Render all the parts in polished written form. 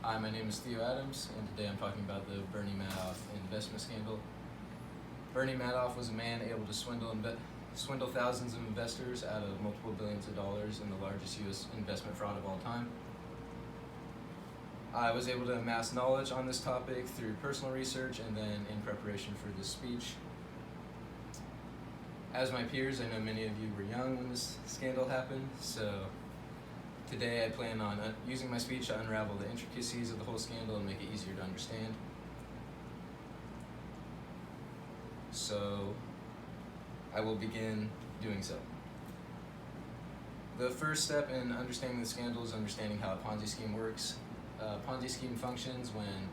Hi, my name is Theo Adams, and today I'm talking about the Bernie Madoff investment scandal. Bernie Madoff was a man able to swindle thousands of investors out of multiple billions of dollars in the largest U.S. investment fraud of all time. I was able to amass knowledge on this topic through personal research and then in preparation for this speech. As my peers, I know many of you were young when this scandal happened, so today I plan on using my speech to unravel the intricacies of the whole scandal and make it easier to understand. So I will begin doing so. The first step in understanding the scandal is understanding how a Ponzi scheme works. A Ponzi scheme functions when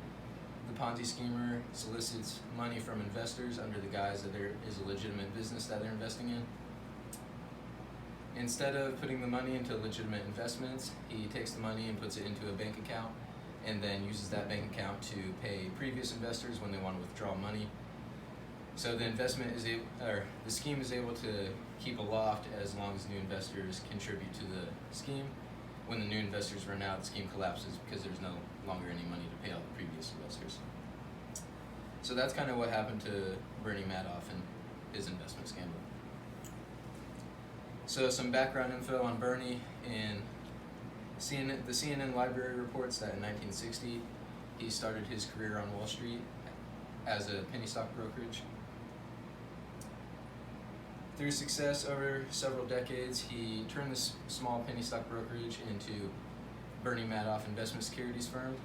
the Ponzi schemer solicits money from investors under the guise that there is a legitimate business that they're investing in. Instead of putting the money into legitimate investments, he takes the money and puts it into a bank account and then uses that bank account to pay previous investors when they want to withdraw money. So the scheme is able to keep aloft as long as new investors contribute to the scheme. When the new investors run out, the scheme collapses because there's no longer any money to pay out the previous investors. So that's kind of what happened to Bernie Madoff and his investment scandal. So some background info on Bernie. The CNN library reports that in 1960, he started his career on Wall Street as a penny stock brokerage. Through success over several decades, he turned this small penny stock brokerage into Bernie Madoff Investment Securities firm,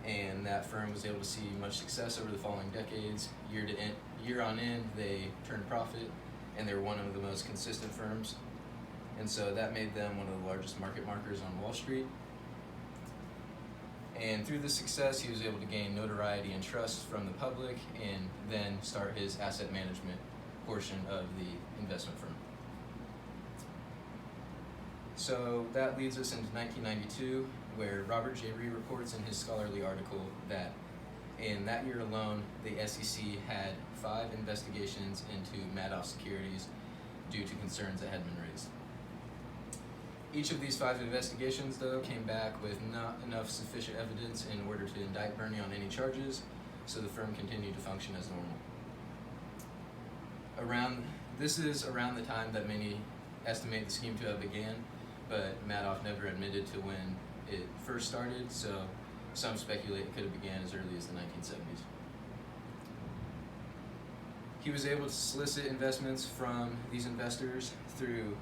and that firm was able to see much success over the following decades. Year on end, they turned profit, and they were one of the most consistent firms, and so that made them one of the largest market makers on Wall Street. And through this success, he was able to gain notoriety and trust from the public, and then start his asset management portion of the investment firm. So that leads us into 1992, where Robert J. Ree reports in his scholarly article that in that year alone, the SEC had 5 investigations into Madoff securities due to concerns that had been raised. Each of these 5 investigations, though, came back with not enough sufficient evidence in order to indict Bernie on any charges, so the firm continued to function as normal. This is around the time that many estimate the scheme to have began, but Madoff never admitted to when it first started, so some speculate it could have began as early as the 1970s. He was able to solicit investments from these investors through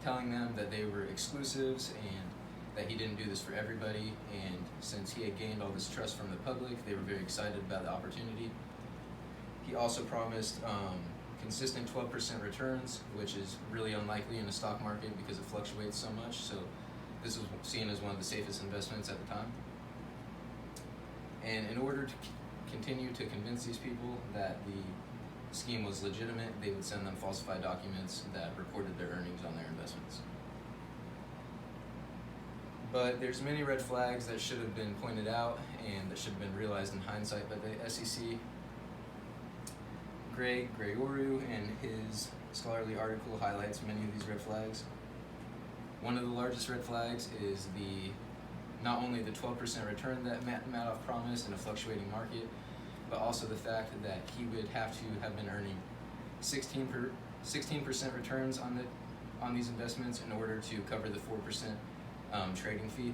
telling them that they were exclusives and that he didn't do this for everybody, and since he had gained all this trust from the public, they were very excited about the opportunity. He also promised consistent 12% returns, which is really unlikely in the stock market because it fluctuates so much, so this was seen as one of the safest investments at the time. And in order to continue to convince these people that the scheme was legitimate, they would send them falsified documents that reported their earnings on their investments. But there's many red flags that should have been pointed out and that should have been realized in hindsight by the SEC. Greg Gregorio in his scholarly article highlights many of these red flags. One of the largest red flags is not only the 12% return that Madoff promised in a fluctuating market, but also the fact that he would have to have been earning 16% returns on these investments in order to cover the 4% trading fee.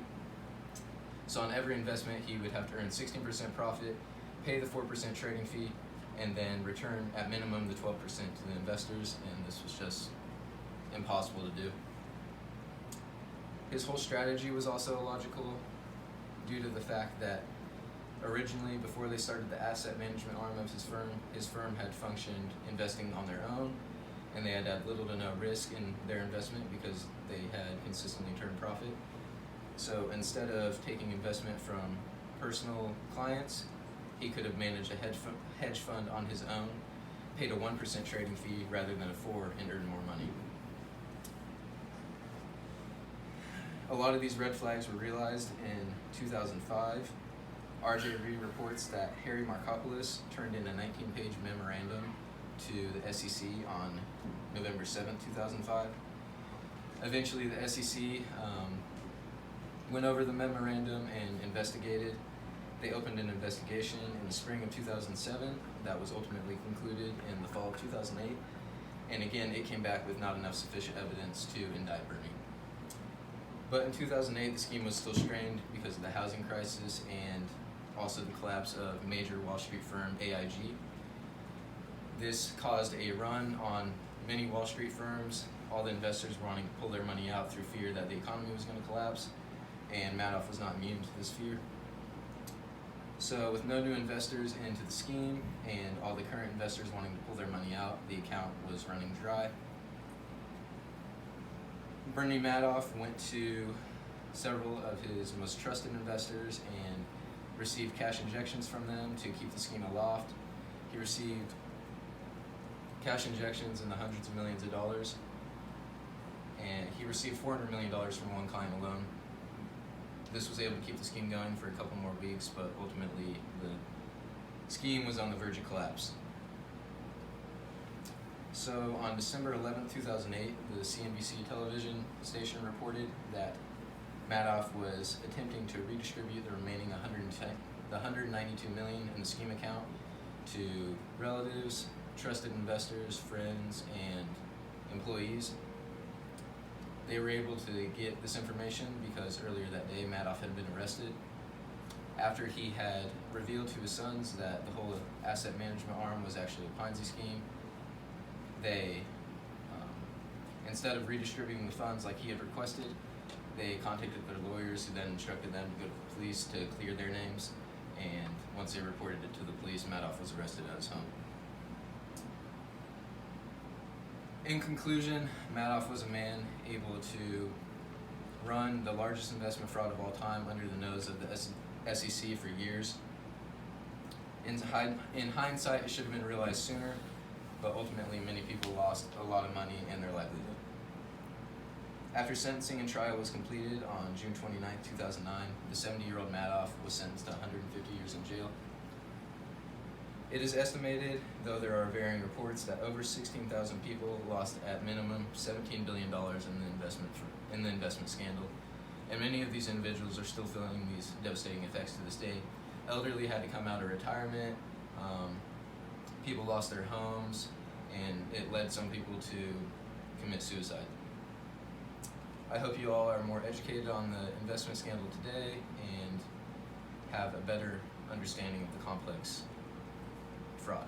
So on every investment, he would have to earn 16% profit, pay the 4% trading fee, and then return at minimum the 12% to the investors, and this was just impossible to do. His whole strategy was also illogical due to the fact that originally, before they started the asset management arm of his firm had functioned investing on their own, and they had had little to no risk in their investment because they had consistently turned profit. So instead of taking investment from personal clients, he could have managed a hedge fund on his own, paid a 1% trading fee rather than a 4%, and earned more money. A lot of these red flags were realized in 2005. RJ Ree reports that Harry Markopolos turned in a 19-page memorandum to the SEC on November 7, 2005. Eventually, the SEC went over the memorandum and investigated. They opened an investigation in the spring of 2007 that was ultimately concluded in the fall of 2008. And again, it came back with not enough sufficient evidence to indict Bernie. But in 2008, the scheme was still strained because of the housing crisis and also the collapse of major Wall Street firm AIG. This caused a run on many Wall Street firms. All the investors were wanting to pull their money out through fear that the economy was going to collapse, and Madoff was not immune to this fear. So with no new investors into the scheme and all the current investors wanting to pull their money out, the account was running dry. Bernie Madoff went to several of his most trusted investors and received cash injections from them to keep the scheme aloft. He received cash injections in the hundreds of millions of dollars, and he received $400 million from one client alone. This was able to keep the scheme going for a couple more weeks, but ultimately the scheme was on the verge of collapse. So on December 11, 2008, the CNBC television station reported that Madoff was attempting to redistribute the remaining $192 million in the scheme account to relatives, trusted investors, friends, and employees. They were able to get this information because earlier that day Madoff had been arrested after he had revealed to his sons that the whole asset management arm was actually a Ponzi scheme. They, instead of redistributing the funds like he had requested, they contacted their lawyers, who then instructed them to go to the police to clear their names, and once they reported it to the police, Madoff was arrested at his home. In conclusion, Madoff was a man able to run the largest investment fraud of all time under the nose of the SEC for years. In hindsight, it should have been realized sooner, but ultimately many people lost a lot of money and their livelihood. After sentencing and trial was completed on June 29, 2009, the 70-year-old Madoff was sentenced to 150 years in jail. It is estimated, though there are varying reports, that over 16,000 people lost at minimum $17 billion in the investment scandal, and many of these individuals are still feeling these devastating effects to this day. Elderly had to come out of retirement, people lost their homes, and it led some people to commit suicide. I hope you all are more educated on the investment scandal today and have a better understanding of the complex fraud.